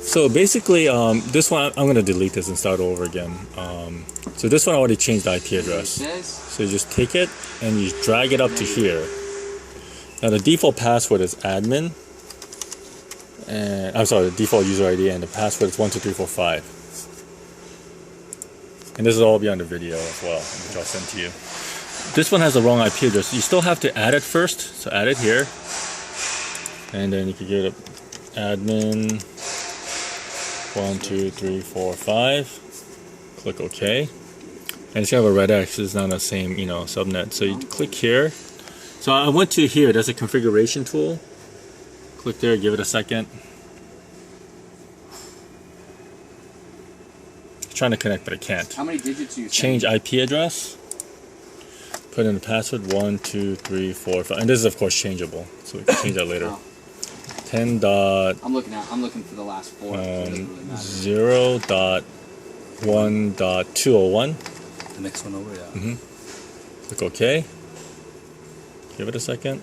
So basically, this one, I'm going to delete this and start over again. So this one I already changed the IP address. So you just take it and you drag it up to here. Now the default password is admin. And I'm sorry, the default user ID and the password is 12345. And this will all be on the video as well, which I'll send to you. This one has the wrong IP address. You still have to add it first. So add it here. And then you can get it admin 12345. Click OK. And it's gonna have a red X. It's not the same, subnet. So you click here. So I went to here. That's a configuration tool. Click there. Give it a second. I'm trying to connect, but I can't. How many digits do you change IP address? Put in the password 12345, and this is of course changeable, so we can change that later. 10 dot. I'm looking for the last four. 0.1.201. The next one over, yeah. Click OK. Give it a second.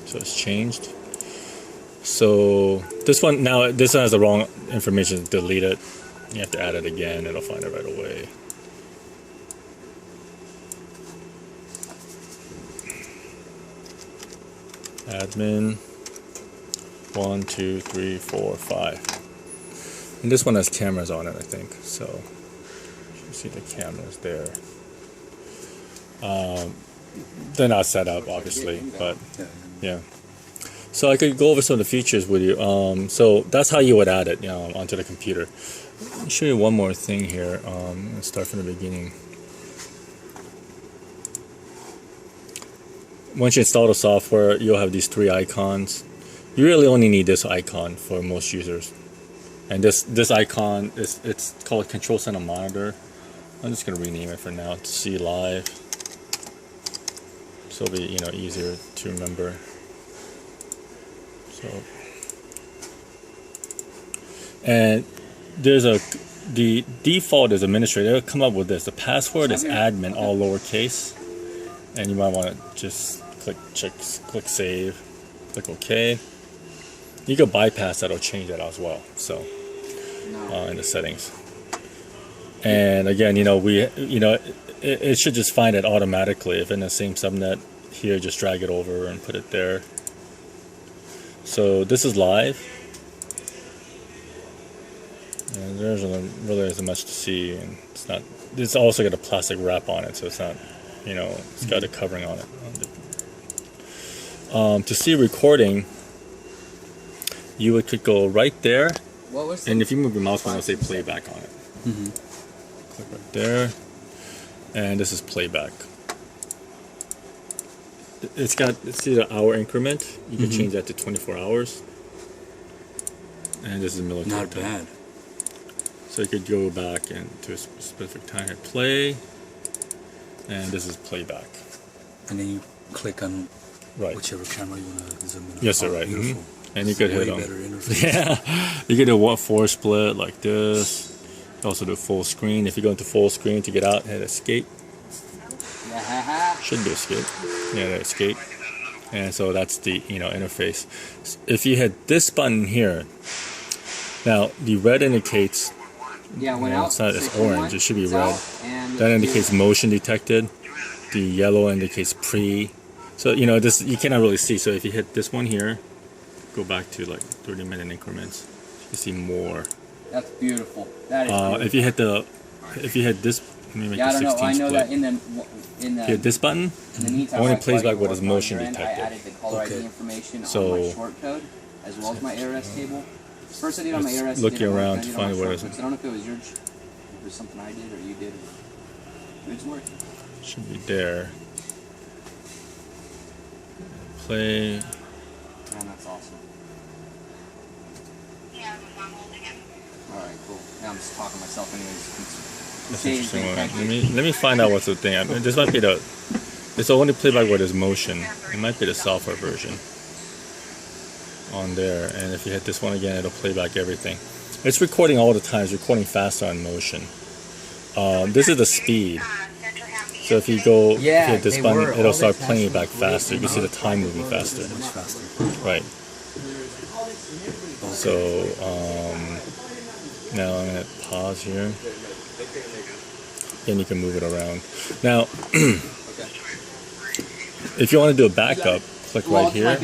So it's changed. So this one has the wrong information. Delete it. You have to add it again. It'll find it right away. Admin 12345, and this one has cameras on it, I think. So you see the cameras there. They're not set up, obviously, but yeah. So I could go over some of the features with you. So that's how you would add it, onto the computer. Let me show you one more thing here. Let's start from the beginning. Once you install the software, you'll have these three icons. You really only need this icon for most users. And this icon it's called Control Center Monitor. I'm just gonna rename it for now to see live. So it'll be easier to remember. So and the default is administrator. It'll come up with this. The password is admin, all lowercase. And you might want to just click save, click OK. You can bypass that or change that as well. So in the settings. And again, it should just find it automatically. If in the same subnet here, just drag it over and put it there. So this is live. And there really isn't much to see, and it's also got a plastic wrap on it, so it's not, it's got a covering on it. To see recording, you could go right there, and if you move your mouse one, it'll say playback on it. Click right there, and this is playback. It's the hour increment. You can change that to 24 hours. And this is military. Not bad. So you could go back and to a specific time and play, and this is playback. And then you click on whichever camera you want to zoom in. Yes, sir, right. And you could hit way better interface. Yeah, you could do 4 split like this. You also do full screen. If you go into full screen to get out, hit escape. Should be escape. Yeah, escape. And so that's the interface. If you hit this button here, now the red indicates. It's orange. It should be red. That indicates motion detected. The yellow indicates pre. So this you cannot really see. So if you hit this one here, go back to like 30-minute increments. You can see more. That's beautiful. That is beautiful. If you hit this, let me make it 16 I know split. that in the hit this button, only plays back what is motion detected. I added the caller ID information on my short code as well as my ARS table. First I did on my ARS table. Looking around to find what it is. I don't know if it was if it was something I did or you did. It's working. Should be there. Play. Man, that's awesome. Alright, cool. Now I'm just talking to myself anyways. That's interesting. Let me find out what's the thing. This might be it's only playback what is motion. It might be the software version on there. And if you hit this one again, it'll play back everything. It's recording all the time. It's recording faster on motion. This is the speed. So if you hit this button, it'll start playing it back faster. You can see the time moving faster. Right. So now I'm gonna pause here. Then you can move it around. Now, if you want to do a backup, click right here.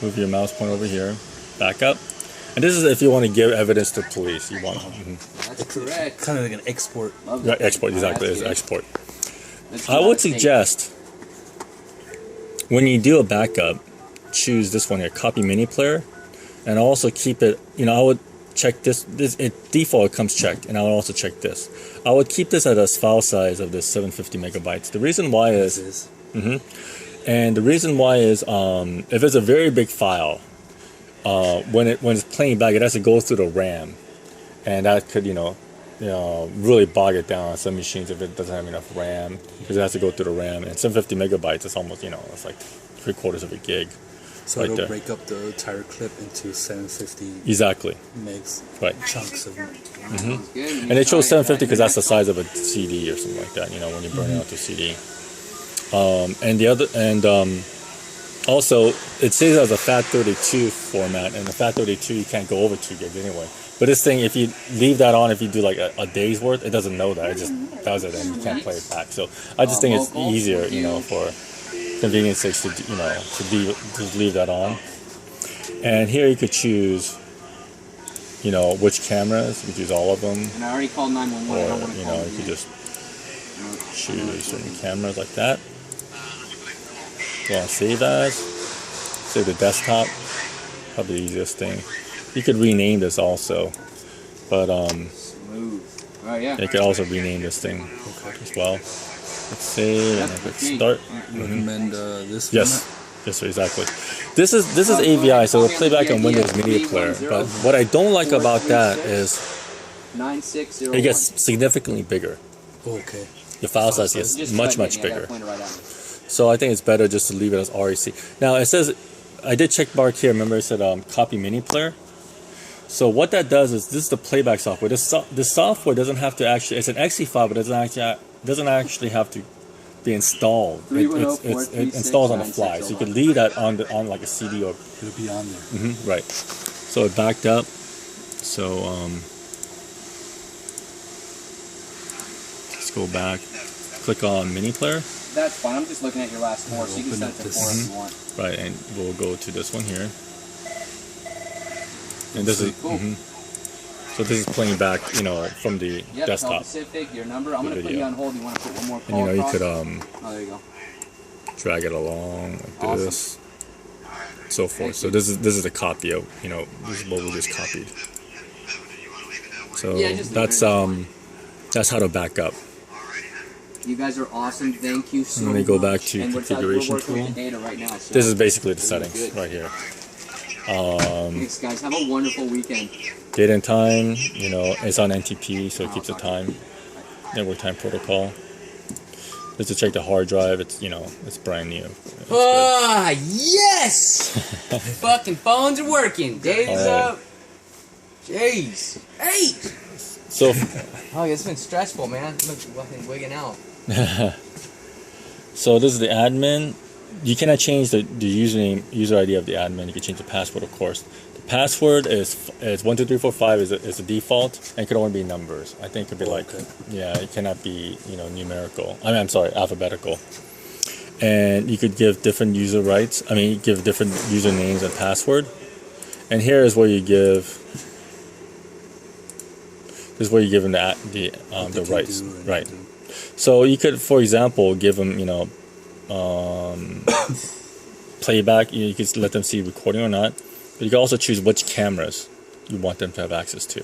Move your mouse point over here. Backup. And this is if you want to give evidence to police. You want. That's correct. Kind of like an export. Right, export, exactly. It's export. I would suggest when you do a backup, choose this one here, copy mini player, and also keep it. You know, I would check this. Default comes checked, and I would also check this. I would keep this at a file size of this 750 megabytes. The reason why is, and the reason why is, if it's a very big file, when it's playing back, it has to go through the RAM, and that could really bog it down on some machines if it doesn't have enough RAM, because it has to go through the RAM. And 750 megabytes is almost it's like 3/4 of a gig. So right it'll there. break up the entire clip into 750 Exactly. megs, Right. chunks of it. And it shows 750 because that's the size of a CD or something like that. When you burn it out to CD. Also it says as a FAT32 format, and the FAT32 you can't go over 2 gigs anyway. But this thing, if you leave that on, if you do like a day's worth, it doesn't know that. It just does it, and you can't play it back. So I just think it's easier, for convenience sakes to just leave that on. And here you could choose, which cameras. You could choose all of them, And I already called 911. or you could just choose certain cameras like that. Yeah, save as, save the desktop. Probably the easiest thing. You could rename this also, but Smooth. Oh yeah. you could also rename this thing as well. Let's save and then click start. Recommend this Yes, yes, sir, exactly. This is AVI, so it'll play back on Windows Media Player. But what I don't like about that is 9601. it gets significantly bigger. Okay. Your file size gets Just much click it, yeah, I bigger. gotta point it right out. So I think it's better just to leave it as REC. Now it says, I did check mark here. Remember it said copy mini player. So what that does is, this is the playback software. This software doesn't have to actually. It's an exe file, but it doesn't actually have to be installed. It installs on the fly. So you could leave that on like a CD or. It'll be on there. Right. So it backed up. So let's go back. Click on mini player. That's fine. I'm just looking at your last 4, so you can set it to 4 if you want. Right, and we'll go to this one here. And this is Cool. so this is playing back, from the Yep, desktop. Pacific, your number. I'm gonna put video. you on hold. You want to put one more And call you across? could Oh, there you go. drag it along like Awesome. this, so forth. So this is a copy of this is what we just copied. So Yeah, just that's how to back up. You guys are awesome. Thank you so much. Let me go back to And configuration we're working tool. with the data right now. So This is basically the Really settings good. right here. Thanks, guys. Have a wonderful weekend. Date and time, it's on NTP, so it keeps the time. Network time protocol. Just to check the hard drive, it's brand new. It's good. Yes! Fucking phones are working. Days All right. up. Jeez. Hey! So Oh, it's been stressful, man. I'm fucking wigging out. So this is the admin. You cannot change the user ID of the admin. You can change the password, of course. The password is 12345 is the default, and it can only be numbers. I think it could be it cannot be numerical. I'm sorry, alphabetical. And you could give different user rights. Give different usernames and password. And here is where you give. This is where you give them the rights, right? So you could, for example, give them playback. You could let them see recording or not. But you can also choose which cameras you want them to have access to.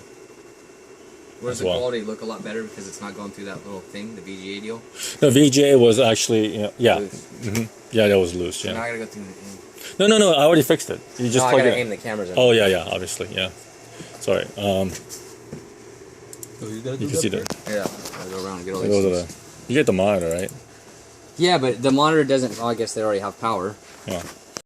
Where's as the well. quality look a lot better because it's not going through that little thing, the VGA deal? No, VGA was actually yeah, Loose. Yeah, that was loose. Now Yeah. I gotta go through. No, I already fixed it. You just I plug gotta it aim in. the cameras in. Oh yeah, obviously, yeah. Sorry. You gotta do You can see that. Yeah, I'll go around and get all Those these. are you get the monitor, right? Yeah, but the monitor doesn't. Well, I guess they already have power. Yeah.